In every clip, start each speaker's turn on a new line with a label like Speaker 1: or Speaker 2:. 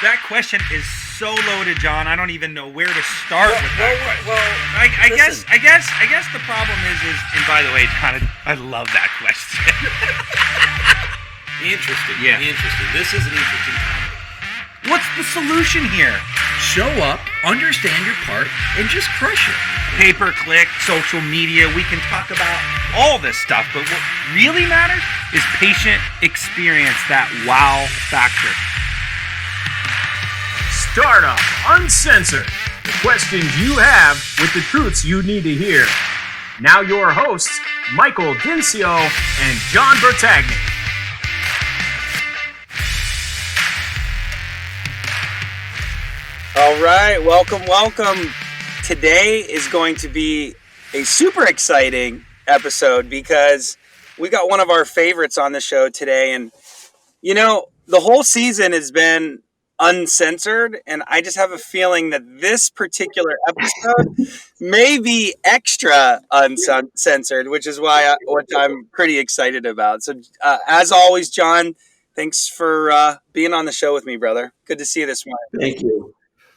Speaker 1: That question is so loaded, John. I don't even know where to start with that question. I guess the problem is, and by the way, John, I love that question.
Speaker 2: Interesting.
Speaker 1: Yeah.
Speaker 2: Interesting. This is an interesting topic.
Speaker 1: What's the solution here?
Speaker 2: Show up, understand your part, and just crush it.
Speaker 1: Pay-per-click, social media, we can talk about all this stuff, but what really matters is patient experience, that wow factor.
Speaker 3: Startup Uncensored. The questions you have with the truths you need to hear. Now your hosts, Michael Dinsio and John Bertagni.
Speaker 4: All right, welcome. Today is going to be a super exciting episode because we got one of our favorites on the show today. And, you know, the whole season has been uncensored, and I just have a feeling that this particular episode may be extra uncensored, which is which I'm pretty excited about. So, as always, John, thanks for being on the show with me, brother. Good to see you this morning.
Speaker 5: Thank you.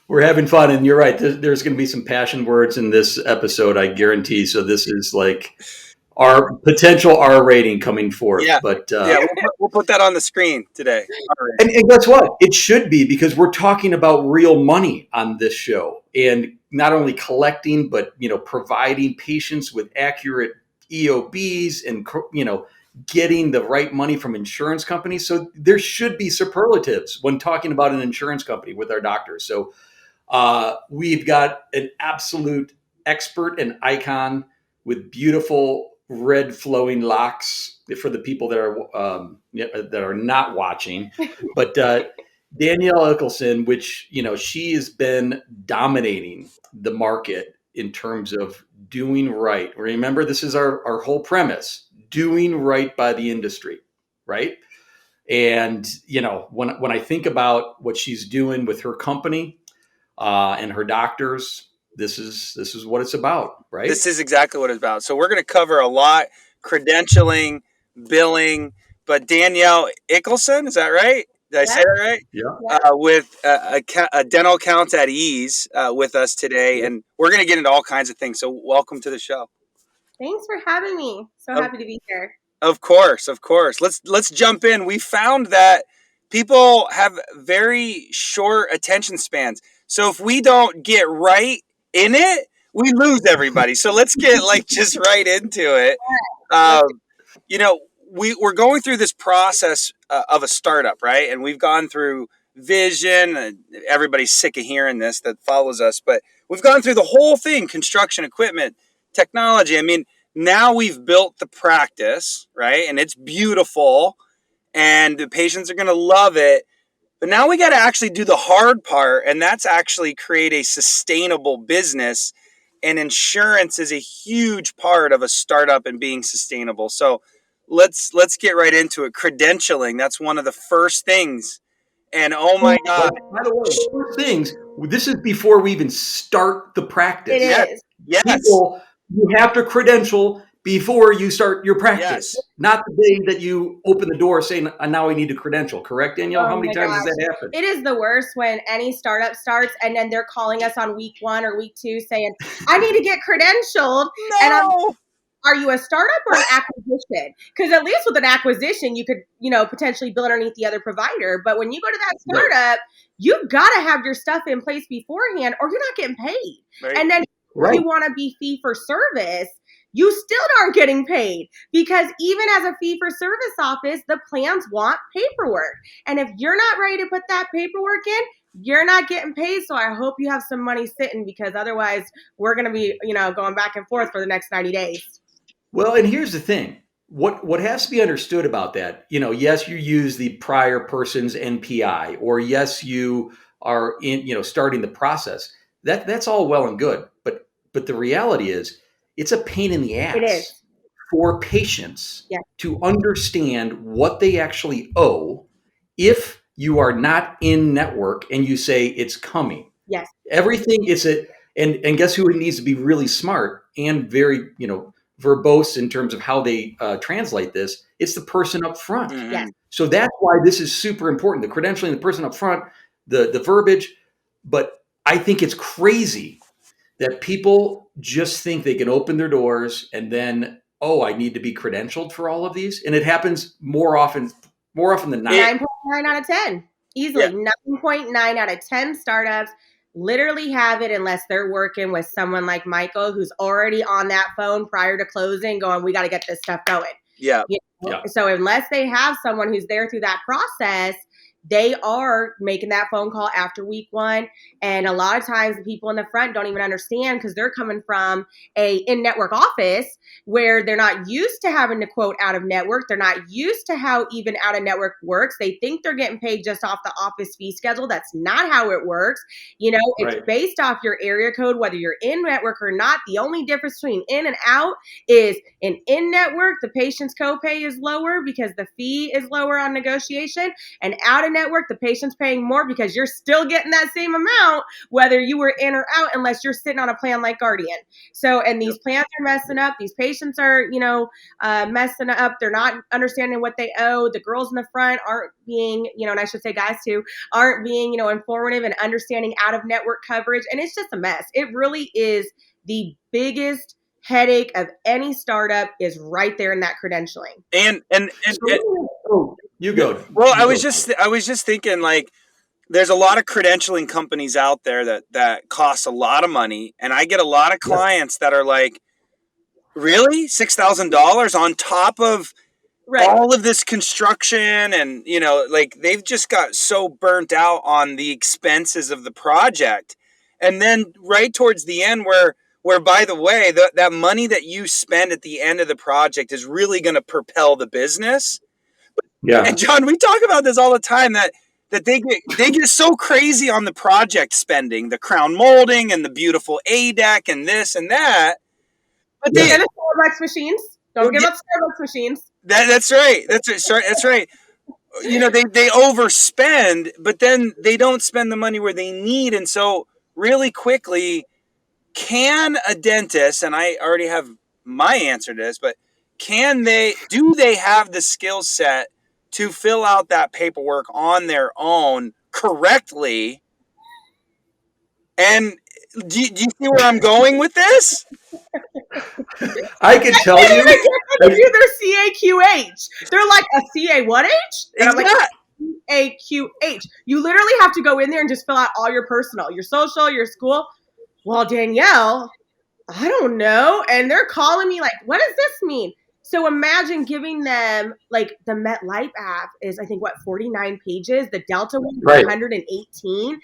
Speaker 5: We're having fun, and you're right. There's going to be some passion words in this episode, I guarantee. So this is like our potential R rating coming forth.
Speaker 4: Yeah,
Speaker 5: but
Speaker 4: we'll put that on the screen today.
Speaker 5: And guess what? It should be, because we're talking about real money on this show, and not only collecting, but providing patients with accurate EOBs, and getting the right money from insurance companies. So there should be superlatives when talking about an insurance company with our doctors. So we've got an absolute expert and icon with beautiful red flowing locks for the people that are not watching. But Danielle Ickelson, which she has been dominating the market in terms of doing right. Remember, this is our whole premise: doing right by the industry, right? And when I think about what she's doing with her company and her doctors, this is what it's about, right?
Speaker 4: This is exactly what it's about. So we're going to cover a lot: credentialing, billing. But Danielle Ickelson, is that right? Did I say that right?
Speaker 5: Yeah.
Speaker 4: With a dental accounts at ease with us today, and we're going to get into all kinds of things. So welcome to the show.
Speaker 6: Thanks for having me. So happy to be here.
Speaker 4: Of course. Let's jump in. We found that people have very short attention spans. So if we don't get right in it, we lose everybody. So let's get just right into it. We're going through this process of a startup, right? And we've gone through vision. Everybody's sick of hearing this that follows us, but we've gone through the whole thing: construction, equipment, technology. I mean, now we've built the practice, right? And it's beautiful, and the patients are going to love it. But now we got to actually do the hard part, and that's actually create a sustainable business. And insurance is a huge part of a startup and being sustainable. So let's get right into it. Credentialing, that's one of the first things. And oh my God.
Speaker 5: By the way, first things, this is before we even start the practice.
Speaker 6: It is.
Speaker 4: Yes.
Speaker 5: People, you have to credential before you start your practice.
Speaker 4: Yes.
Speaker 5: Not the day that you open the door saying, now I need to credential. Correct, Danielle? How many times does that happen?
Speaker 6: It is the worst when any startup starts and then they're calling us on week 1 or week 2 saying, I need to get credentialed.
Speaker 4: No.
Speaker 6: And are you a startup or an acquisition? Because at least with an acquisition, you could, potentially build underneath the other provider. But when you go to that startup, you've got to have your stuff in place beforehand or you're not getting paid.
Speaker 4: Right.
Speaker 6: And then if you want to be fee for service, you still aren't getting paid, because even as a fee-for-service office, the plans want paperwork. And if you're not ready to put that paperwork in, you're not getting paid. So I hope you have some money sitting, because otherwise we're going to be, going back and forth for the next 90 days.
Speaker 5: Well, and here's the thing. What has to be understood about that, yes, you use the prior person's NPI, or yes, you are starting the process. That's all well and good. But the reality is, it's a pain in the ass.
Speaker 6: It is.
Speaker 5: For patients to understand what they actually owe if you are not in network and you say it's coming.
Speaker 6: Yes.
Speaker 5: Everything is and guess who needs to be really smart and very, verbose in terms of how they translate this? It's the person up front.
Speaker 4: Mm-hmm.
Speaker 6: Yes.
Speaker 5: So that's why this is super important. The credentialing, the person up front, the verbiage, but I think it's crazy that people just think they can open their doors and then, oh, I need to be credentialed for all of these. And it happens more often than not.
Speaker 6: 9.9 out of 10. Easily. 9.9 out of 10 startups literally have it unless they're working with someone like Michael, who's already on that phone prior to closing going, we got to get this stuff going.
Speaker 4: Yeah.
Speaker 6: So unless they have someone who's there through that process, they are making that phone call after week one. And a lot of times the people in the front don't even understand because they're coming from a in-network office where they're not used to having to quote out of network. They're not used to how even out of network works. They think they're getting paid just off the office fee schedule. That's not how it works. It's based off your area code, whether you're in network or not. The only difference between in and out is in network, the patient's copay is lower because the fee is lower on negotiation, and out of network, the patient's paying more because you're still getting that same amount, whether you were in or out, unless you're sitting on a plan like Guardian. So, and these plans are messing up. These patients are, messing up. They're not understanding what they owe. The girls in the front aren't being, and I should say guys too, aren't being, informative and understanding out of network coverage. And it's just a mess. It really is the biggest headache of any startup is right there in that credentialing.
Speaker 4: And
Speaker 5: you go.
Speaker 4: Well, I was just thinking, like, there's a lot of credentialing companies out there that cost a lot of money, and I get a lot of clients that are like, really, $6,000 on top of all of this construction, and like they've just got so burnt out on the expenses of the project, and then right towards the end, where by the way, that money that you spend at the end of the project is really going to propel the business.
Speaker 5: Yeah.
Speaker 4: And John, we talk about this all the time that they get so crazy on the project spending, the crown molding and the beautiful A deck and this and that. But
Speaker 6: the Starbucks machines. Don't forget about Starbucks machines.
Speaker 4: That's right. That's right. They overspend, but then they don't spend the money where they need. And so really quickly, can a dentist, and I already have my answer to this, but do they have the skill set to fill out that paperwork on their own correctly? And do you see where I'm going with this?
Speaker 5: I can tell you.
Speaker 6: They do their CAQH. They're like a CA what H? And I'm like, CAQH. You literally have to go in there and just fill out all your personal, your social, your school. Well, Danielle, I don't know. And they're calling me like, what does this mean? So imagine giving them, like, the MetLife app is, I think, 49 pages. The Delta one is 118.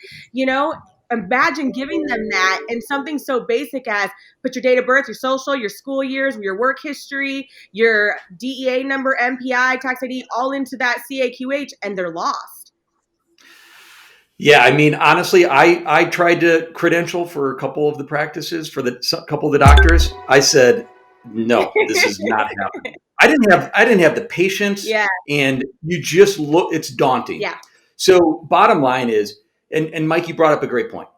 Speaker 6: Imagine giving them that and something so basic as put your date of birth, your social, your school years, your work history, your DEA number, MPI, tax ID, all into that CAQH, and they're lost.
Speaker 5: Yeah, I mean, honestly, I tried to credential for a couple of the practices, for couple of the doctors. I said, no, this is not happening. I didn't have the patience.
Speaker 6: Yeah.
Speaker 5: And you just look, it's daunting.
Speaker 6: Yeah.
Speaker 5: So bottom line is, and Mike, you brought up a great point.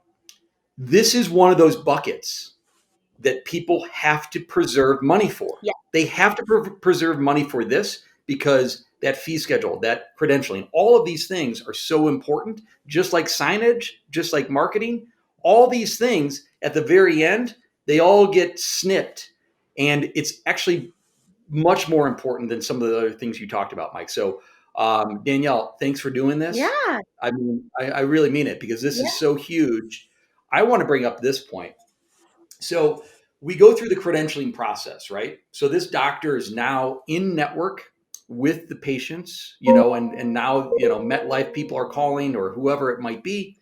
Speaker 5: This is one of those buckets that people have to preserve money for.
Speaker 6: Yeah.
Speaker 5: They have to preserve money for this because that fee schedule, that credentialing, all of these things are so important, just like signage, just like marketing, all these things at the very end, they all get snipped. And it's actually much more important than some of the other things you talked about, Mike. So, Danielle, thanks for doing this.
Speaker 6: Yeah.
Speaker 5: I mean, I really mean it because this is so huge. I want to bring up this point. So we go through the credentialing process, right? So this doctor is now in network with the patients, and now, MetLife people are calling or whoever it might be.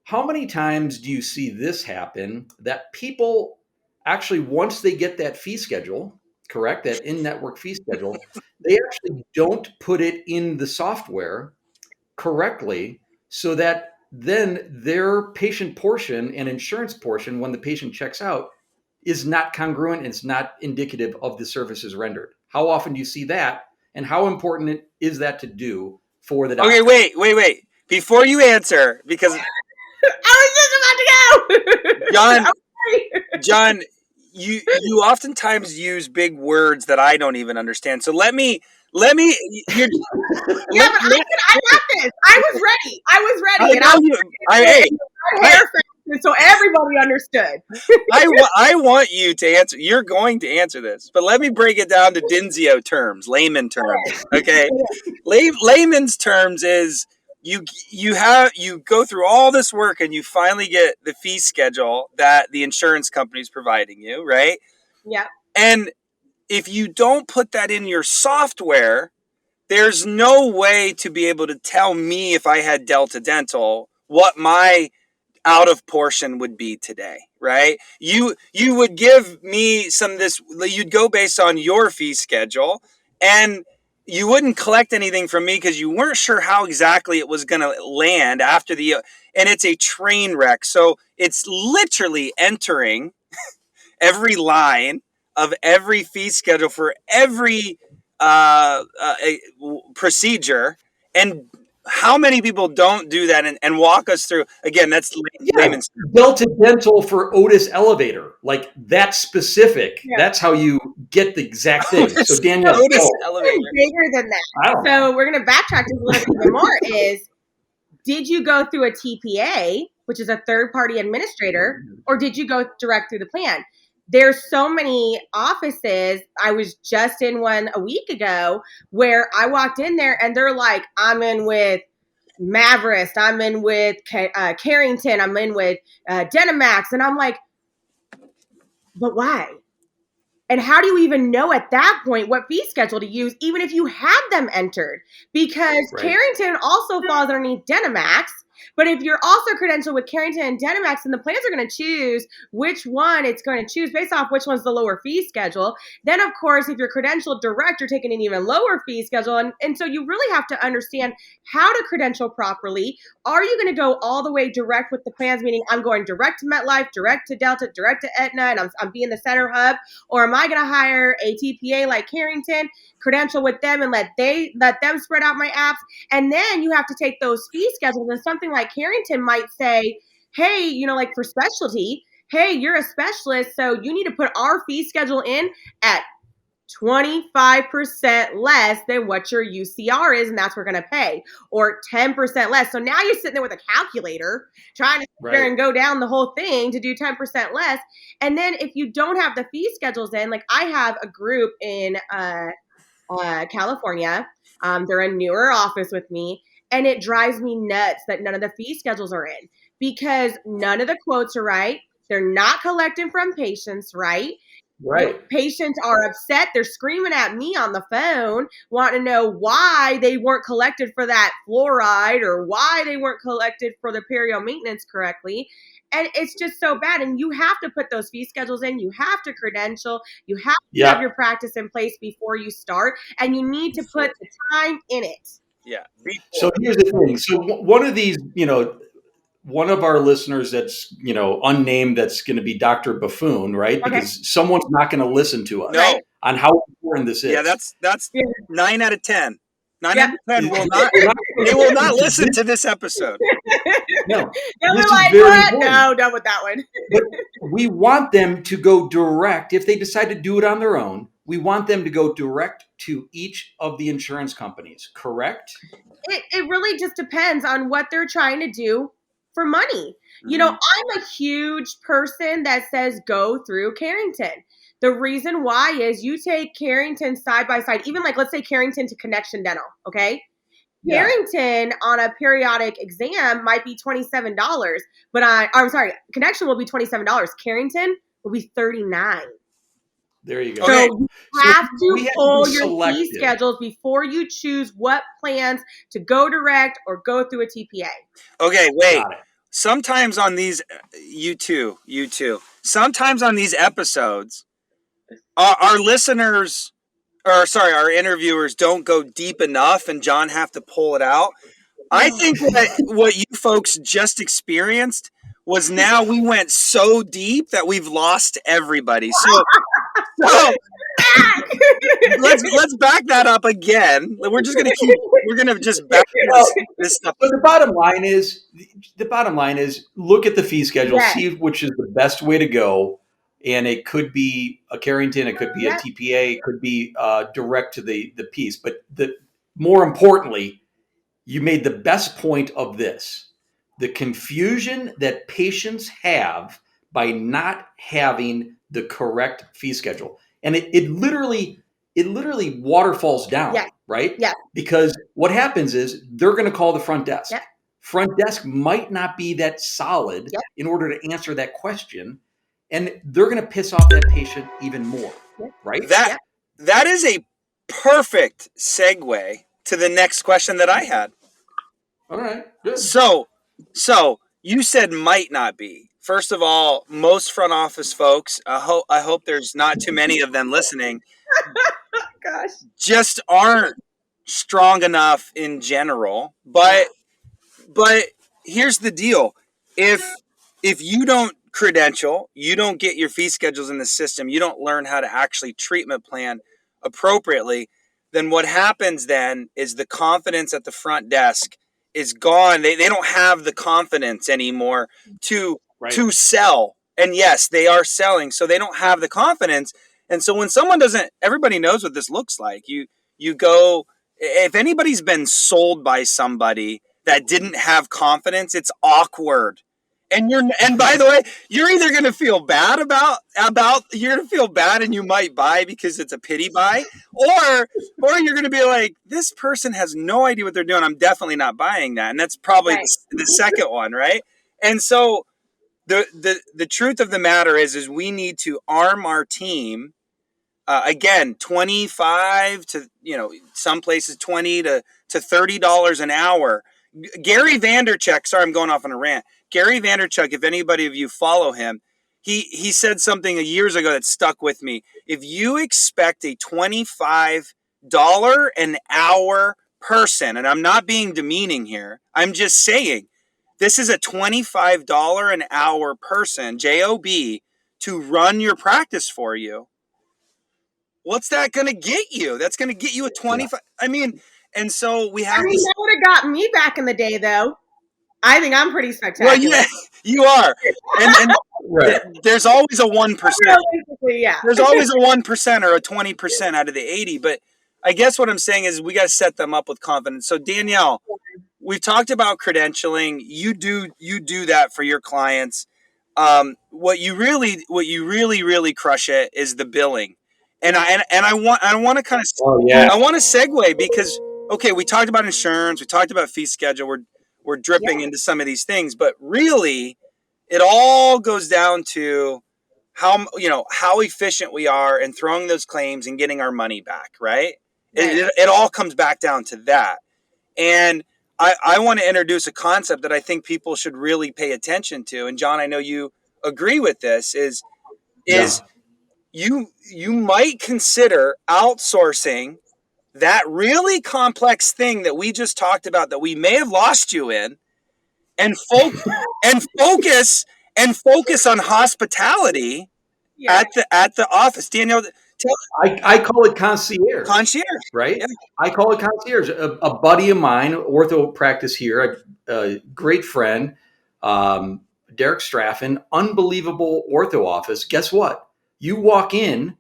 Speaker 5: How many times do you see this happen that people actually, once they get that fee schedule, correct, that in-network fee schedule, they actually don't put it in the software correctly so that then their patient portion and insurance portion, when the patient checks out, is not congruent and it's not indicative of the services rendered. How often do you see that? And how important is that to do for the doctor?
Speaker 4: Okay, wait. Before you answer, because
Speaker 6: I was just about to
Speaker 4: go. John, you oftentimes use big words that I don't even understand. So let me.
Speaker 6: Yeah, but I got is. I was ready.
Speaker 4: I
Speaker 6: and
Speaker 4: know you. Hey,
Speaker 6: hair fashion, so everybody understood.
Speaker 4: I want you to answer. You're going to answer this, but let me break it down to Dinsio terms, layman terms. Okay, layman's terms is you go through all this work and you finally get the fee schedule that the insurance company is providing you, right?
Speaker 6: Yeah.
Speaker 4: And if you don't put that in your software, there's no way to be able to tell me if I had Delta Dental what my out of portion would be today, right? You would give me you'd go based on your fee schedule, and you wouldn't collect anything from me because you weren't sure how exactly it was going to land after and it's a train wreck. So it's literally entering every line of every fee schedule for every procedure. And how many people don't do that and walk us through? Again, that's layman's.
Speaker 5: Delta Dental for Otis Elevator, like that's specific. Yeah. That's how you get the exact thing. So Danielle,
Speaker 4: Otis Elevator.
Speaker 6: Bigger than that. So we're going to backtrack just a little bit more. Did you go through a TPA, which is a third-party administrator, or did you go direct through the plan? There's so many offices. I was just in one a week ago where I walked in there and they're like, I'm in with Maverist, I'm in with Carrington, I'm in with Dynamax. And I'm like, but why? And how do you even know at that point what fee schedule to use, even if you had them entered? Because Carrington also falls underneath Dynamax. But if you're also credentialed with Carrington and Dynamax, then the plans are going to choose which one it's going to choose based off which one's the lower fee schedule. Then, of course, if you're credentialed direct, you're taking an even lower fee schedule. And so you really have to understand how to credential properly. Are you going to go all the way direct with the plans, meaning I'm going direct to MetLife, direct to Delta, direct to Aetna, and I'm being the center hub? Or am I going to hire a TPA like Carrington, credential with them, and let them spread out my apps? And then you have to take those fee schedules, and something like Carrington might say, hey, like for specialty, hey, you're a specialist, so you need to put our fee schedule in at 25% less than what your UCR is, and that's what we're going to pay, or 10% less. So now you're sitting there with a calculator trying to sit there and go down the whole thing to do 10% less. And then if you don't have the fee schedules in, like I have a group in California, they're a newer office with me, and it drives me nuts that none of the fee schedules are in because none of the quotes are right. They're not collecting from patients, right? Right. Patients are upset. They're screaming at me on the phone, wanting to know why they weren't collected for that fluoride or why they weren't collected for the perio maintenance correctly. And it's just so bad. And you have to put those fee schedules in. You have to credential. You have to have your practice in place before you start. And you need to put the time in it.
Speaker 4: Yeah.
Speaker 5: So here's the thing. So one of these, one of our listeners that's, unnamed, that's going to be Dr. Buffoon, right? Okay. Because someone's not going to listen to us on how important this is.
Speaker 4: Yeah, that's 9 out of 10. 9 out of 10 will not. They will not listen to this episode.
Speaker 5: No,
Speaker 6: they're like, what? No, done with that one.
Speaker 5: But we want them to go direct. If they decide to do it on their own, we want them to go direct to each of the insurance companies, correct?
Speaker 6: It really just depends on what they're trying to do for money. Mm-hmm. I'm a huge person that says go through Carrington. The reason why is you take Carrington side by side, even like let's say Carrington to Connection Dental, okay? Yeah. Carrington on a periodic exam might be $27, but Connection will be $27. Carrington will be $39.
Speaker 5: There you go.
Speaker 6: So you have to pull your fee schedules before you choose what plans to go direct or go through a TPA.
Speaker 4: Okay, wait. Sometimes on these, you too. Sometimes on these episodes, our listeners, our interviewers don't go deep enough, and John have to pull it out. I think that what you folks just experienced was now we went so deep that we've lost everybody. So let's back that up again. We're just gonna just back this stuff.
Speaker 5: But the bottom line is look at the fee schedule, see which is the best way to go. And it could be a Carrington, it could be a TPA, it could be direct to the piece. But more importantly, you made the best point of this. The confusion that patients have by not having the correct fee schedule. And it literally waterfalls down,
Speaker 6: Yes.
Speaker 5: right?
Speaker 6: Yes.
Speaker 5: Because what happens is they're going to call the front desk.
Speaker 6: Yep.
Speaker 5: Front desk might not be that solid
Speaker 6: Yep.
Speaker 5: in order to answer that question. And they're going to piss off that patient even more, right?
Speaker 4: That is a perfect segue to the next question that I had.
Speaker 5: All right, good.
Speaker 4: So you said might not be. First of all, most front office folks, I hope there's not too many of them listening,
Speaker 6: Gosh.
Speaker 4: just aren't strong enough in general. But here's the deal. If you don't credential, you don't get your fee schedules in the system, you don't learn how to actually treatment plan appropriately, then what happens then is the confidence at the front desk is gone. They don't have the confidence anymore to sell. And yes, they are selling, so they don't have the confidence. And so when someone doesn't, everybody knows what this looks like. You go, if anybody's been sold by somebody that didn't have confidence, it's awkward. And by the way, you're either going to feel bad about you're going to feel bad and you might buy because it's a pity buy, or you're going to be like, this person has no idea what they're doing. I'm definitely not buying that. And that's probably the second one, right? And so the truth of the matter is we need to arm our team. Again, 25 to, some places $20 to $30 an hour. Gary Vaynerchuk, sorry, I'm going off on a rant. Gary Vaynerchuk, if anybody of you follow him, he said something years ago that stuck with me. If you expect a $25 an hour person, and I'm not being demeaning here, I'm just saying, this is a $25 an hour person, job, to run your practice for you. What's that going to get you? That's going to get you a 25. I mean, and so we have.
Speaker 6: That would have got me back in the day, though. I think I'm pretty spectacular.
Speaker 4: Well, yeah, you are. And there's always a 1%.
Speaker 6: Yeah.
Speaker 4: There's always a 1% or a 20% out of the 80. But I guess what I'm saying is we got to set them up with confidence. So Danielle, we've talked about credentialing. You do that for your clients. What you really crush it is the billing. And I want to kind of I want to segue because okay, we talked about insurance, we talked about fee schedule, we're dripping into some of these things, but really it all goes down to how efficient we are in throwing those claims and getting our money back, right? It all comes back down to that. And I want to introduce a concept that I think people should really pay attention to. And John, I know you agree with this, is you might consider outsourcing that really complex thing that we just talked about that we may have lost you in, and focus on hospitality at the office. Danielle,
Speaker 5: I call it concierge.
Speaker 4: Concierge,
Speaker 5: right?
Speaker 4: Yeah.
Speaker 5: I call it concierge. A buddy of mine, ortho practice here, a great friend, Derek Straffen, unbelievable ortho office. Guess what? You walk in,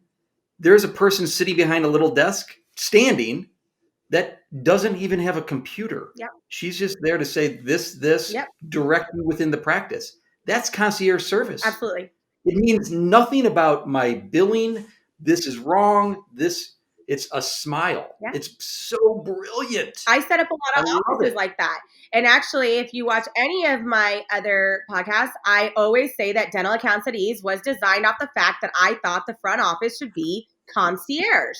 Speaker 5: there's a person sitting behind a little desk, standing, that doesn't even have a computer.
Speaker 6: Yep.
Speaker 5: She's just there to say this directly within the practice. That's concierge service.
Speaker 6: Absolutely.
Speaker 5: It means nothing about my billing. This is wrong. It's a smile. Yeah. It's so brilliant.
Speaker 6: I set up a lot of offices like that. And actually, if you watch any of my other podcasts, I always say that Dental Accounts at Ease was designed off the fact that I thought the front office should be concierge.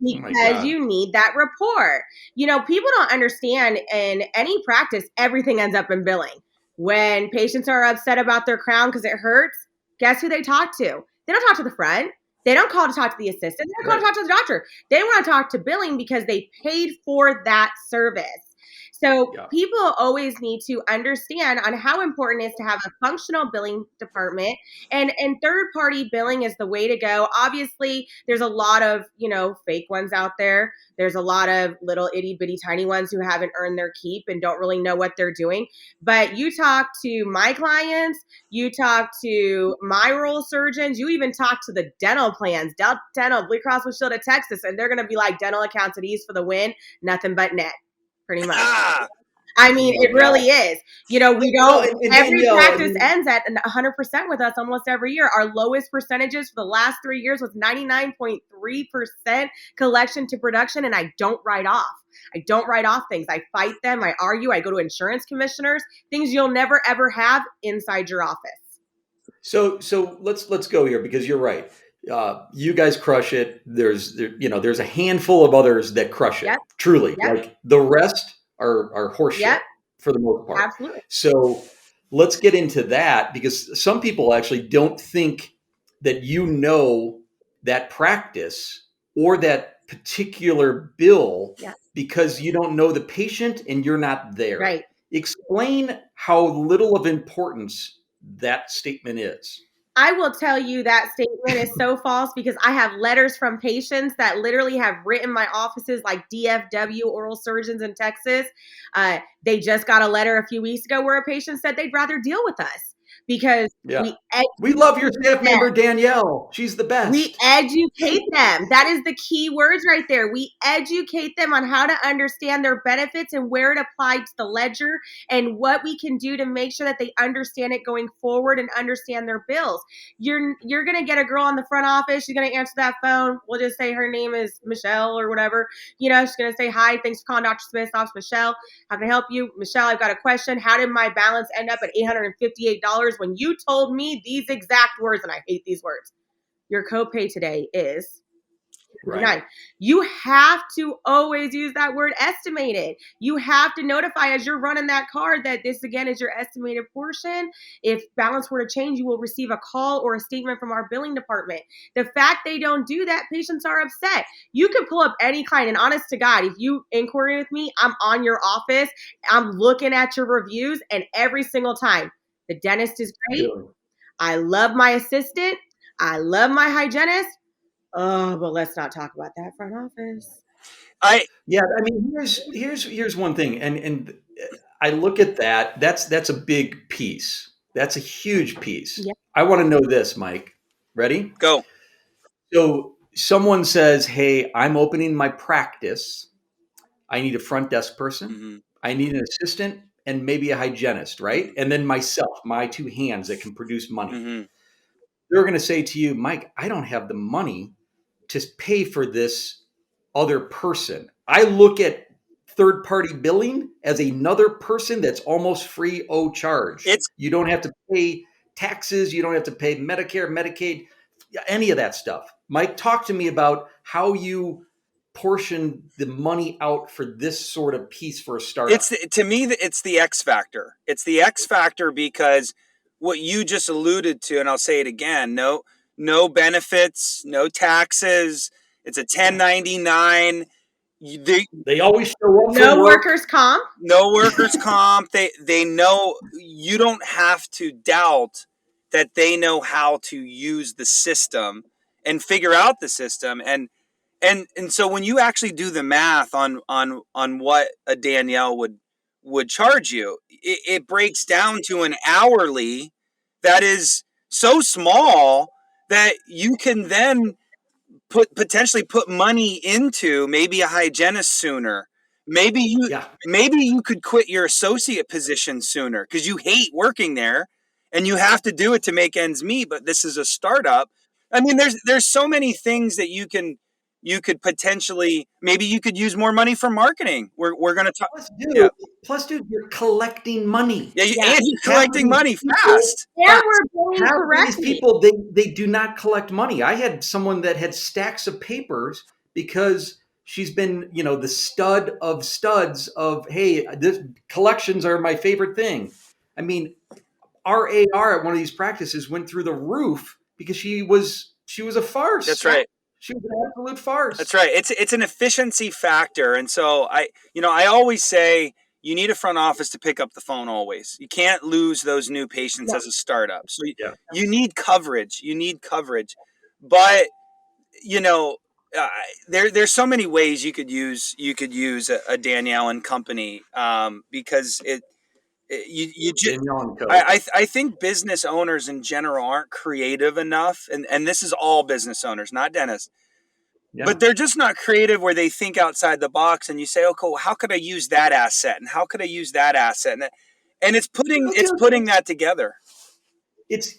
Speaker 6: Because you need that rapport. People don't understand in any practice, everything ends up in billing. When patients are upset about their crown because it hurts, guess who they talk to? They don't talk to the front. They don't call to talk to the assistant. They don't call to talk to the doctor. They want to talk to billing because they paid for that service. So people always need to understand on how important it is to have a functional billing department, and third-party billing is the way to go. Obviously, there's a lot of, fake ones out there. There's a lot of little itty-bitty tiny ones who haven't earned their keep and don't really know what they're doing. But you talk to my clients, you talk to my rural surgeons, you even talk to the dental plans, Dental, Blue Cross Blue Shield of Texas, and they're going to be like, Dental Accounts at Ease for the win, nothing but net. pretty much.
Speaker 4: Ah,
Speaker 6: I mean, it really is. You know, we don't,
Speaker 5: Well, and
Speaker 6: every
Speaker 5: Danielle,
Speaker 6: practice ends at 100% with us almost every year. Our lowest percentages for the last 3 years was 99.3% collection to production. And I don't write off. I don't write off things. I fight them. I argue. I go to insurance commissioners, things you'll never, ever have inside your office.
Speaker 5: So let's go here because you're right. You guys crush it. There's a handful of others that crush it.
Speaker 6: Yep.
Speaker 5: Truly,
Speaker 6: Yep.
Speaker 5: like the rest are horseshit
Speaker 6: Yep.
Speaker 5: for the most part.
Speaker 6: Absolutely.
Speaker 5: So let's get into that because some people actually don't think that that practice or that particular bill because you don't know the patient and you're not there.
Speaker 6: Right.
Speaker 5: Explain how little of importance that statement is.
Speaker 6: I will tell you that statement is so false because I have letters from patients that literally have written my offices like DFW oral surgeons in Texas. They just got a letter a few weeks ago where a patient said they'd rather deal with us because
Speaker 5: we love your staff member, Danielle. She's the best.
Speaker 6: We educate them. That is the key words right there. We educate them on how to understand their benefits and where it applied to the ledger and what we can do to make sure that they understand it going forward and understand their bills. You're going to get a girl on the front office. She's going to answer that phone. We'll just say her name is Michelle or whatever. You know, she's going to say, hi, thanks for calling Dr. Smith's office, Michelle. How can I help you? Michelle, I've got a question. How did my balance end up at $858 when you told me these exact words? And I hate these words. Your copay today is $9. You have to always use that word estimated. You have to notify as you're running that card that this again is your estimated portion. If balance were to change, you will receive a call or a statement from our billing department. The fact they don't do that, patients are upset. You can pull up any client, and honest to God, if you inquiry with me, I'm on your office, I'm looking at your reviews, and every single time, the dentist is great.
Speaker 5: Yeah.
Speaker 6: I love my assistant. I love my hygienist. Oh, but let's not talk about that front office.
Speaker 5: I mean, here's one thing, and I look at that. That's a big piece. That's a huge piece.
Speaker 6: Yep.
Speaker 5: I want to know this, Mike. Ready?
Speaker 4: Go.
Speaker 5: So someone says, "Hey, I'm opening my practice. I need a front desk person.
Speaker 4: Mm-hmm.
Speaker 5: I need an assistant, and maybe a hygienist, right? And then myself, my two hands that can produce money."
Speaker 4: Mm-hmm.
Speaker 5: They're going to say to you, Mike, I don't have the money to pay for this other person. I look at third-party billing as another person that's almost free of charge. You don't have to pay taxes. You don't have to pay Medicare, Medicaid, any of that stuff. Mike, talk to me about how you portion the money out for this sort of piece for a startup.
Speaker 4: To me, it's the X factor. It's the X factor because what you just alluded to, and I'll say it again, no benefits, no taxes. It's a 1099.
Speaker 5: They always show up.
Speaker 6: No workers' comp.
Speaker 4: No workers' comp. They know you don't have to doubt that they know how to use the system and figure out the system. And so when you actually do the math on what a Danielle would charge you, it breaks down to an hourly that is so small that you can then potentially put money into maybe a hygienist sooner. Maybe you could quit your associate position sooner because you hate working there and you have to do it to make ends meet. But this is a startup. I mean, there's so many things that you could potentially, maybe you could use more money for marketing. We're going to talk.
Speaker 5: Plus, dude, you're collecting money.
Speaker 4: And you're collecting money fast.
Speaker 6: And we're billing correctly.
Speaker 5: These people, they do not collect money. I had someone that had stacks of papers because she's been, the stud of studs of, hey, this collections are my favorite thing. I mean, our AR at one of these practices went through the roof because she was a farce.
Speaker 4: That's right.
Speaker 5: She was an absolute farce.
Speaker 4: That's right. It's an efficiency factor. And so I always say you need a front office to pick up the phone always. You can't lose those new patients as a startup. So you need coverage. But, there's so many ways you could use a Danielle and company because I think business owners in general aren't creative enough, and this is all business owners, not dentists.
Speaker 5: Yeah.
Speaker 4: But they're just not creative where they think outside the box and you say, oh, cool, how could I use that asset? And how could I use that asset? And it's putting that together.
Speaker 5: It's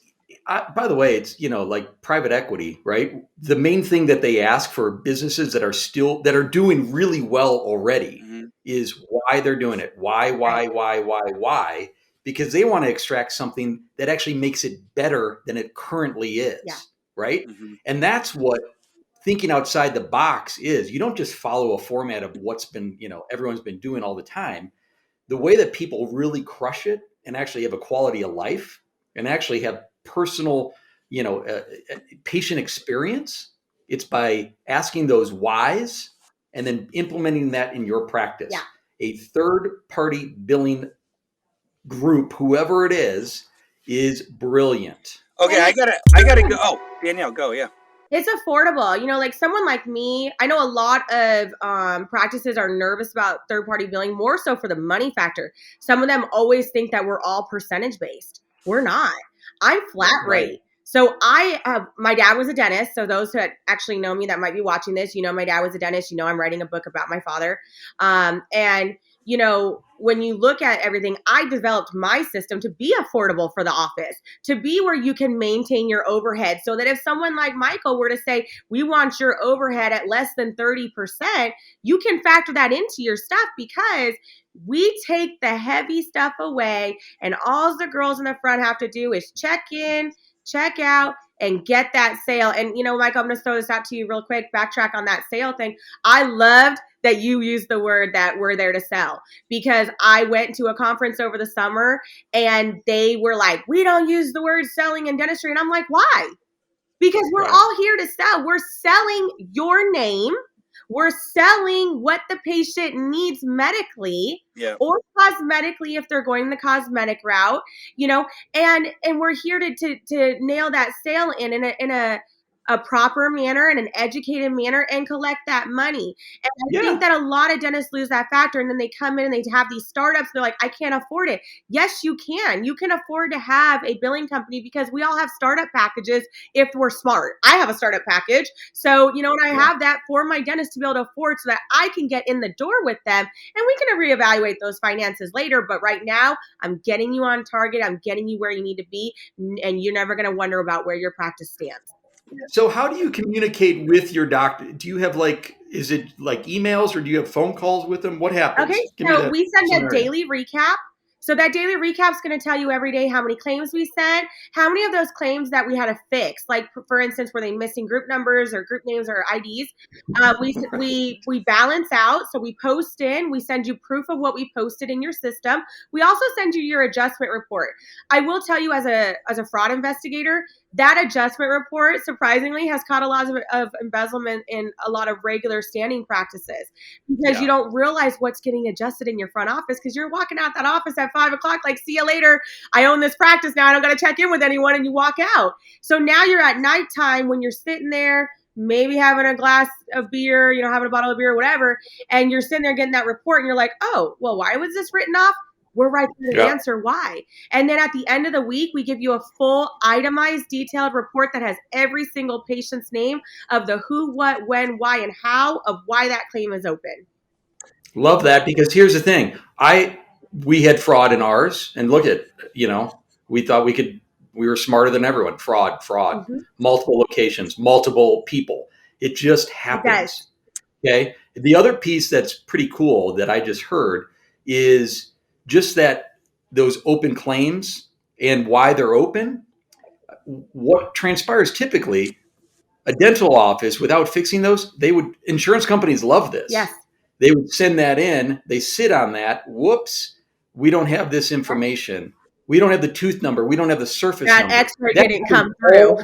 Speaker 5: by the way, it's, like private equity, right? The main thing that they ask for businesses that are doing really well already is why they're doing it. Why? Because they want to extract something that actually makes it better than it currently is.
Speaker 6: Yeah.
Speaker 5: Right. And that's what thinking outside the box is. You don't just follow a format of what's been, everyone's been doing all the time. The way that people really crush it and actually have a quality of life and actually have personal, patient experience, it's by asking those whys and then implementing that in your practice.
Speaker 6: Yeah.
Speaker 5: A third-party billing group, whoever it is brilliant.
Speaker 4: Okay, I gotta go. Oh, Danielle, go. Yeah.
Speaker 6: It's affordable. Like someone like me, I know a lot of practices are nervous about third-party billing, more so for the money factor. Some of them always think that we're all percentage based. We're not. I'm flat rate.
Speaker 5: Right.
Speaker 6: So my dad was a dentist. So those that actually know me that might be watching this, my dad was a dentist. I'm writing a book about my father. And when you look at everything, I developed my system to be affordable for the office, to be where you can maintain your overhead so that if someone like Michael were to say, we want your overhead at less than 30%, you can factor that into your stuff because we take the heavy stuff away and all the girls in the front have to do is check in, check out, and get that sale. And, Michael, I'm going to throw this out to you real quick, backtrack on that sale thing. I loved that you used the word that we're there to sell because I went to a conference over the summer and they were like, we don't use the word selling in dentistry. And I'm like, why? Because we're all here to sell. We're selling your name. We're selling what the patient needs medically or cosmetically if they're going the cosmetic route, and we're here to nail that sale in a proper manner and an educated manner and collect that money. And I think that a lot of dentists lose that factor and then they come in and they have these startups. They're like, I can't afford it. Yes, you can. You can afford to have a billing company because we all have startup packages if we're smart. I have a startup package. So, and I have that for my dentist to be able to afford so that I can get in the door with them and we can reevaluate those finances later. But right now, I'm getting you on target. I'm getting you where you need to be. And you're never going to wonder about where your practice stands.
Speaker 5: So how do you communicate with your doctor? Do you have is it like emails or do you have phone calls with them? What happens?
Speaker 6: Okay, so we send a daily recap. So that daily recap is going to tell you every day how many claims we sent, how many of those claims that we had to fix. Like, for instance, were they missing group numbers or group names or IDs? We balance out. So we post in. We send you proof of what we posted in your system. We also send you your adjustment report. I will tell you as a fraud investigator, that adjustment report, surprisingly, has caught a lot of embezzlement in a lot of regular standing practices because you don't realize what's getting adjusted in your front office because you're walking out that office at 5 o'clock like, see you later. I own this practice now. I don't got to check in with anyone, and you walk out. So now you're at nighttime when you're sitting there, maybe having a glass of beer, having a bottle of beer or whatever, and you're sitting there getting that report and you're like, oh, well, why was this written off? We're right there to answer why. And then at the end of the week, we give you a full itemized detailed report that has every single patient's name of the who, what, when, why, and how of why that claim is open.
Speaker 5: Love that, because here's the thing. We had fraud in ours, and look at, we thought we were smarter than everyone. Fraud, multiple locations, multiple people. It just happens. Okay. The other piece that's pretty cool that I just heard is just that those open claims and why they're open. What transpires typically, a dental office without fixing those, insurance companies love this.
Speaker 6: Yes.
Speaker 5: They would send that in, they sit on that. Whoops, we don't have this information. We don't have the tooth number. We don't have the surface number.
Speaker 6: That expert didn't come through.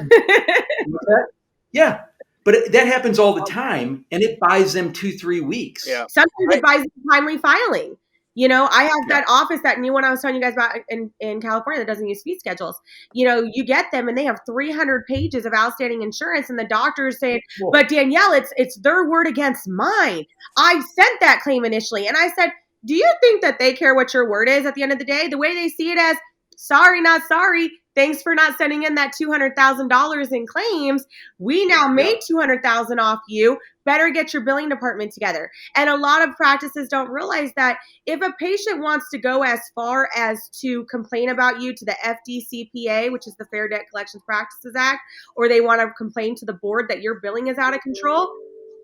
Speaker 5: Yeah. But that happens all the time, and it buys them 2-3 weeks.
Speaker 6: Yeah. Sometimes it buys timely filing. I have that office, that new one I was telling you guys about in California that doesn't use fee schedules. You get them and they have 300 pages of outstanding insurance, and the doctor is saying, but Danielle, it's their word against mine. I sent that claim initially. And I said, do you think that they care what your word is at the end of the day? The way they see it as sorry, not sorry, thanks for not sending in that $200,000 in claims. We now made $200,000 off you. Better get your billing department together. And a lot of practices don't realize that if a patient wants to go as far as to complain about you to the FDCPA, which is the Fair Debt Collections Practices Act, or they want to complain to the board that your billing is out of control,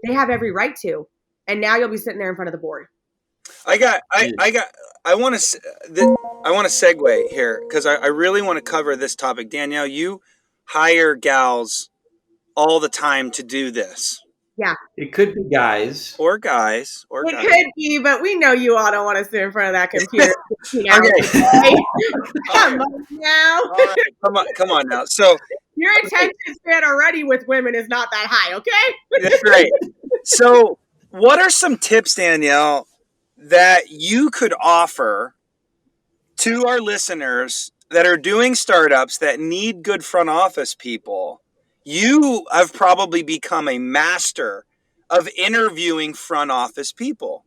Speaker 6: they have every right to. And now you'll be sitting there in front of the board.
Speaker 4: I want to segue here because I really want to cover this topic. Danielle, you hire gals all the time to do this.
Speaker 6: Yeah.
Speaker 5: It could be guys.
Speaker 4: Or guys.
Speaker 6: It could be, but we know you all don't want to sit in front of that computer.
Speaker 4: Okay.
Speaker 6: Come on now.
Speaker 4: All right. Come on now. So
Speaker 6: your attention span already with women is not that high, okay?
Speaker 4: That's right. So what are some tips, Danielle, that you could offer to our listeners that are doing startups that need good front office people? You have probably become a master of interviewing front office people.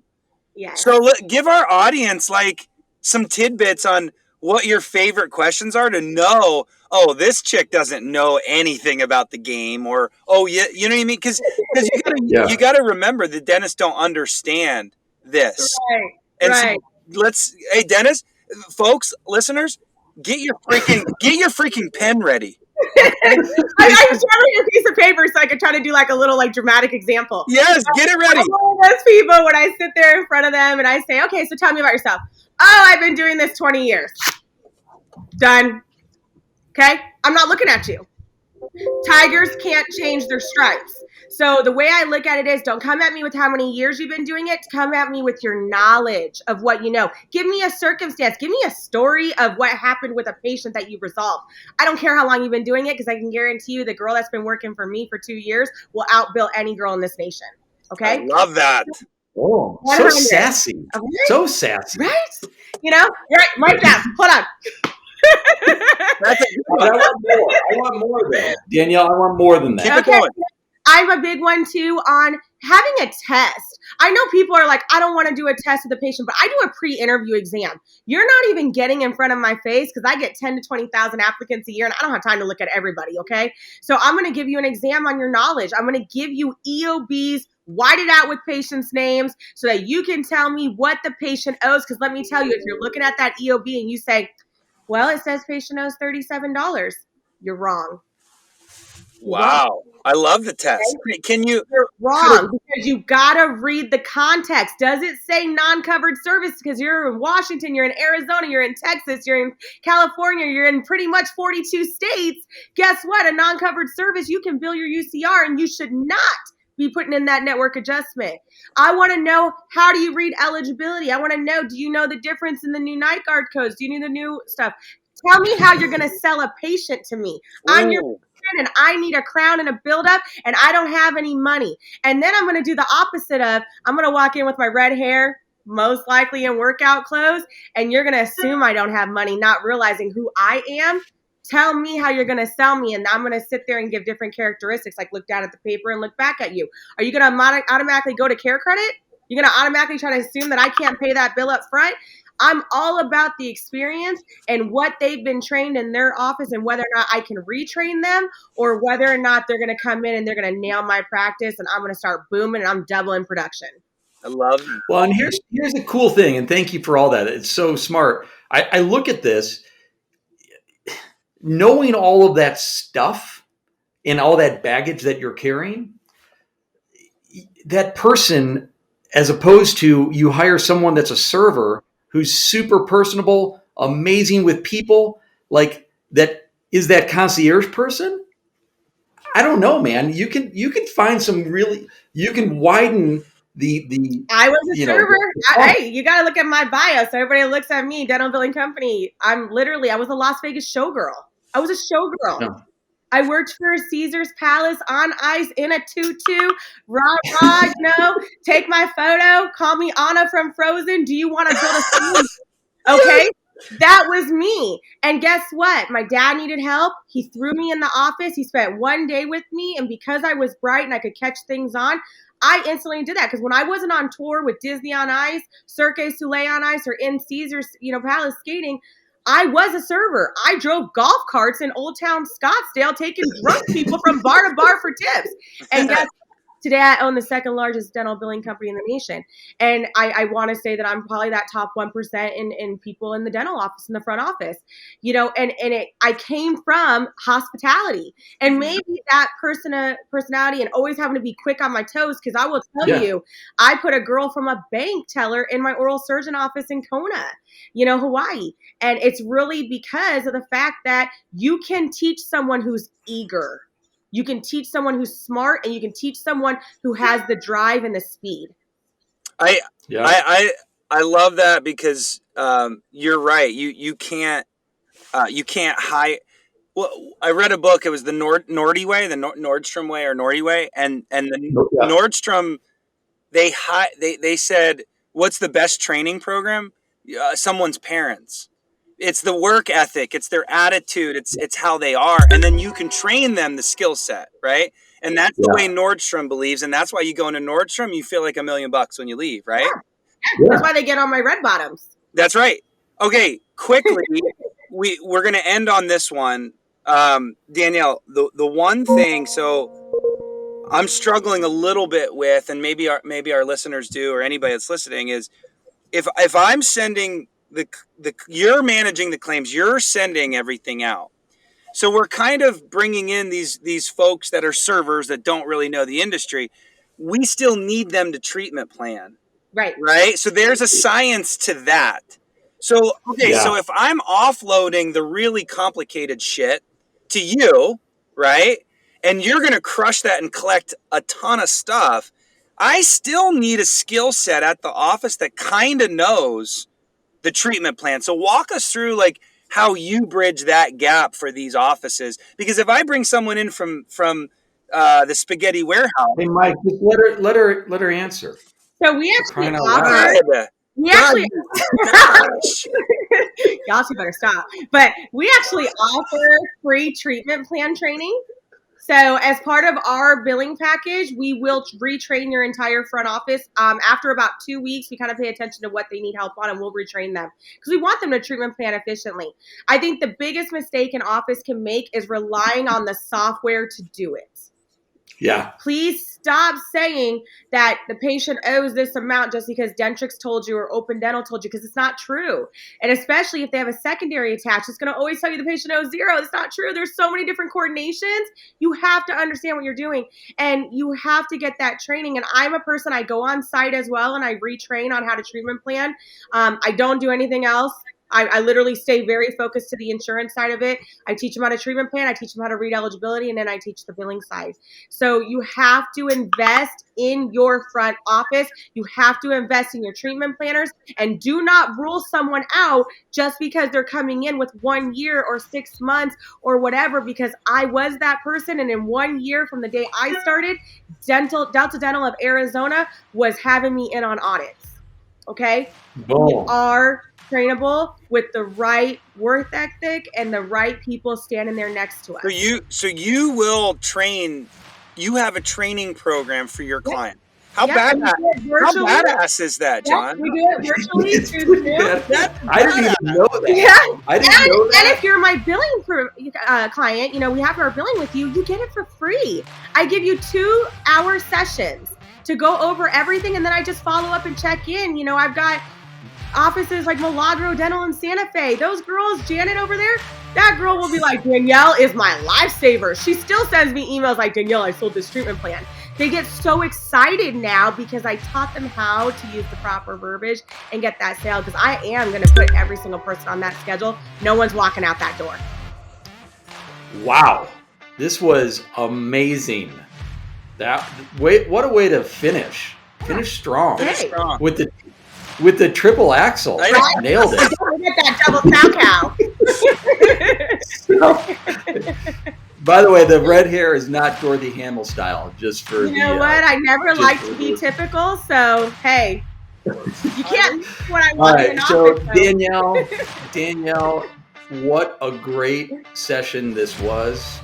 Speaker 6: Yes.
Speaker 4: So give our audience like some tidbits on what your favorite questions are to know, oh, this chick doesn't know anything about the game, or, oh, yeah, you know what I mean? Because you got to remember the dentists don't understand this.
Speaker 6: Right.
Speaker 4: And
Speaker 6: right.
Speaker 4: So hey, Dennis, folks, listeners, get your freaking pen ready.
Speaker 6: I just wanted a piece of paper so I could try to do like a little like dramatic example.
Speaker 4: Yes, get it ready.
Speaker 6: I'm one of those people when I sit there in front of them and I say, okay, so tell me about yourself. Oh, I've been doing this 20 years. Done. Okay? I'm not looking at you. Tigers can't change their stripes. So the way I look at it is, don't come at me with how many years you've been doing it. Come at me with your knowledge of what you know. Give me a circumstance. Give me a story of what happened with a patient that you resolved. I don't care how long you've been doing it, because I can guarantee you the girl that's been working for me for 2 years will outbill any girl in this nation. Okay?
Speaker 4: I love that.
Speaker 5: Oh, so sassy.
Speaker 6: Okay?
Speaker 5: So sassy.
Speaker 6: Right? You know? You're right. Mic down. Hold on.
Speaker 5: I want more though. Danielle, I want more than that.
Speaker 4: Keep it going.
Speaker 6: I'm a big one too on having a test. I know people are like, I don't want to do a test with the patient, but I do a pre-interview exam. You're not even getting in front of my face because I get 10 to 20,000 applicants a year and I don't have time to look at everybody, okay? So I'm going to give you an exam on your knowledge. I'm going to give you EOBs, white it out with patients' names so that you can tell me what the patient owes. Because let me tell you, if you're looking at that EOB and you say, well, it says patient owes $37, you're wrong.
Speaker 4: Wow. I love the test. You're
Speaker 6: wrong because you got to read the context. Does it say non-covered service? Because you're in Washington, you're in Arizona, you're in Texas, you're in California, you're in pretty much 42 states. Guess what? A non-covered service, you can bill your UCR and you should not be putting in that network adjustment. I want to know, how do you read eligibility? I want to know, do you know the difference in the new night guard codes? Do you know the new stuff? Tell me how you're going to sell a patient to me. I'm your and I need a crown and a build-up, and I don't have any money. And then I'm going to do the opposite of, I'm going to walk in with my red hair, most likely in workout clothes, and you're going to assume I don't have money, not realizing who I am. Tell me how you're going to sell me, and I'm going to sit there and give different characteristics, like look down at the paper and look back at you. Are you going to automatically go to care credit? You're going to automatically try to assume that I can't pay that bill up front? I'm all about the experience and what they've been trained in their office and whether or not I can retrain them or whether or not they're going to come in and they're going to nail my practice and I'm going to start booming and I'm doubling production.
Speaker 4: I love it.
Speaker 5: Well, and here's a cool thing, and thank you for all that. It's so smart. I look at this, knowing all of that stuff and all that baggage that you're carrying, that person, as opposed to you hire someone that's a server who's super personable, amazing with people, like that is that concierge person. I don't know, man. You can find some really, you can widen the.
Speaker 6: I was a server. Hey, you got to look at my bio. So everybody looks at me, dental billing company. I was a Las Vegas showgirl. I was a showgirl.
Speaker 5: No.
Speaker 6: I worked for Caesar's Palace on ice in a tutu, rah, take my photo, call me Anna from Frozen. Do you want to build a scene? Okay, that was me. And guess what? My dad needed help. He threw me in the office. He spent one day with me. And because I was bright and I could catch things on, I instantly did that. Because when I wasn't on tour with Disney on Ice, Cirque du Soleil on Ice, or in Caesar's Palace skating, I was a server. I drove golf carts in Old Town Scottsdale, taking drunk people from bar to bar for tips. And guess today I own the second largest dental billing company in the nation. And I want to say that I'm probably that top 1% in people in the dental office, in the front office, and I came from hospitality, and maybe that personality and always having to be quick on my toes. Cause I will tell you, I put a girl from a bank teller in my oral surgeon office in Kona, Hawaii. And it's really because of the fact that you can teach someone who's eager. You can teach someone who's smart, and you can teach someone who has the drive and the speed.
Speaker 4: I love that because you're right. You can't hide. Well, I read a book. It was the Nordy way, the Nordstrom way, or Nordy way, and the Nordstrom they said, what's the best training program? Someone's parents. It's the work ethic. It's their attitude. It's how they are. And then you can train them the skill set, right? And that's the way Nordstrom believes. And that's why you go into Nordstrom, you feel like $1 million when you leave, right?
Speaker 6: Yeah. That's why they get on my red bottoms.
Speaker 4: That's right. Okay, quickly, we're going to end on this one. Danielle, the one thing, so I'm struggling a little bit with, and maybe our listeners do, or anybody that's listening, is if I'm sending you're managing the claims, you're sending everything out. So we're kind of bringing in these folks that are servers that don't really know the industry. We still need them to treatment plan. Right. So there's a science to that. So, so if I'm offloading the really complicated shit to you, right, and you're going to crush that and collect a ton of stuff, I still need a skill set at the office that kind of knows the treatment plan. So walk us through like how you bridge that gap for these offices. Because if I bring someone in from the spaghetti warehouse,
Speaker 5: hey Mike, just let her answer.
Speaker 6: So we actually y'all two better stop. But we actually offer free treatment plan training. So as part of our billing package, we will retrain your entire front office. After about 2 weeks, we kind of pay attention to what they need help on, and we'll retrain them because we want them to treatment plan efficiently. I think the biggest mistake an office can make is relying on the software to do it.
Speaker 5: Yeah.
Speaker 6: Please stop saying that the patient owes this amount just because Dentrix told you or Open Dental told you, because it's not true. And especially if they have a secondary attached, it's going to always tell you the patient owes $0. It's not true. There's so many different coordinations. You have to understand what you're doing, and you have to get that training. And I'm a person, I go on site as well, and I retrain on how to treatment plan. I don't do anything else. I literally stay very focused to the insurance side of it. I teach them how to treatment plan. I teach them how to read eligibility, and then I teach the billing side. So you have to invest in your front office. You have to invest in your treatment planners, and do not rule someone out just because they're coming in with 1 year or 6 months or whatever, because I was that person. And in 1 year from the day I started, Delta Dental of Arizona was having me in on audits. Okay?
Speaker 5: Boom.
Speaker 6: We are trainable with the right work ethic and the right people standing there next to us.
Speaker 4: So you will train. You have a training program for your client. How badass is that, John?
Speaker 6: We do it virtually through Zoom.
Speaker 5: I didn't even know that.
Speaker 6: Yeah.
Speaker 5: I didn't know that.
Speaker 6: And if you're my billing client, we have our billing with you, you get it for free. I give you 2-hour sessions to go over everything, and then I just follow up and check in. I've got offices like Milagro Dental in Santa Fe. Those girls, Janet over there, that girl will be like, Danielle is my lifesaver. She still sends me emails like, Danielle, I sold this treatment plan. They get so excited now because I taught them how to use the proper verbiage and get that sale, because I am going to put every single person on that schedule. No one's walking out that door.
Speaker 5: Wow. This was amazing. What a way to finish. Finish strong.
Speaker 6: Hey.
Speaker 5: With the triple axle. Nailed it.
Speaker 6: Don't get that double cow cow.
Speaker 5: By the way, the red hair is not Dorothy Hamill style, just for
Speaker 6: You know what? I never like to be typical, so hey, you can't do what I want in an office. So
Speaker 5: Danielle, what a great session this was.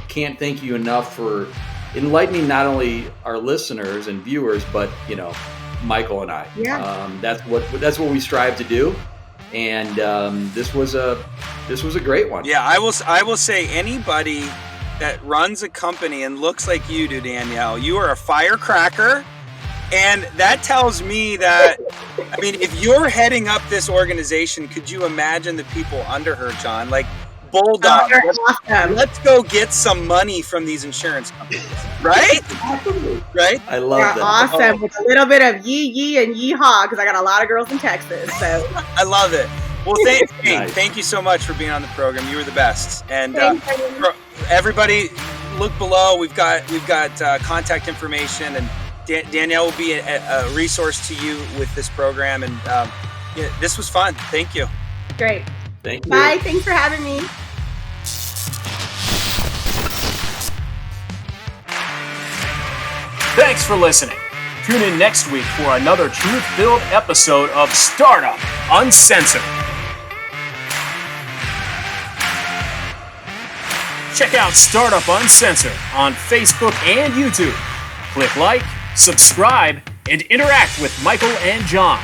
Speaker 5: Can't thank you enough for enlightening not only our listeners and viewers, but Michael and I.
Speaker 6: Yeah.
Speaker 5: That's what we strive to do. And this was a great one.
Speaker 4: Yeah, I will say anybody that runs a company and looks like you do, Danielle, you are a firecracker. And that tells me that, I mean, if you're heading up this organization, could you imagine the people under her, John? Like, bulldog.
Speaker 6: Awesome.
Speaker 4: Let's go get some money from these insurance companies, right? Right?
Speaker 5: I love
Speaker 6: Yeah,
Speaker 5: that.
Speaker 6: awesome. With a little bit of yee and yeehaw, because I got a lot of girls in Texas. So
Speaker 4: I love it. Well, thank you so much for being on the program. You were the best. And everybody, look below. We've got contact information, and Danielle will be a resource to you with this program. And this was fun. Thank you.
Speaker 6: Great.
Speaker 5: Thank you.
Speaker 6: Bye. Thanks for having me.
Speaker 3: Thanks for listening. Tune in next week for another truth-filled episode of Startup Uncensored. Check out Startup Uncensored on Facebook and YouTube. Click like, subscribe, and interact with Michael and John.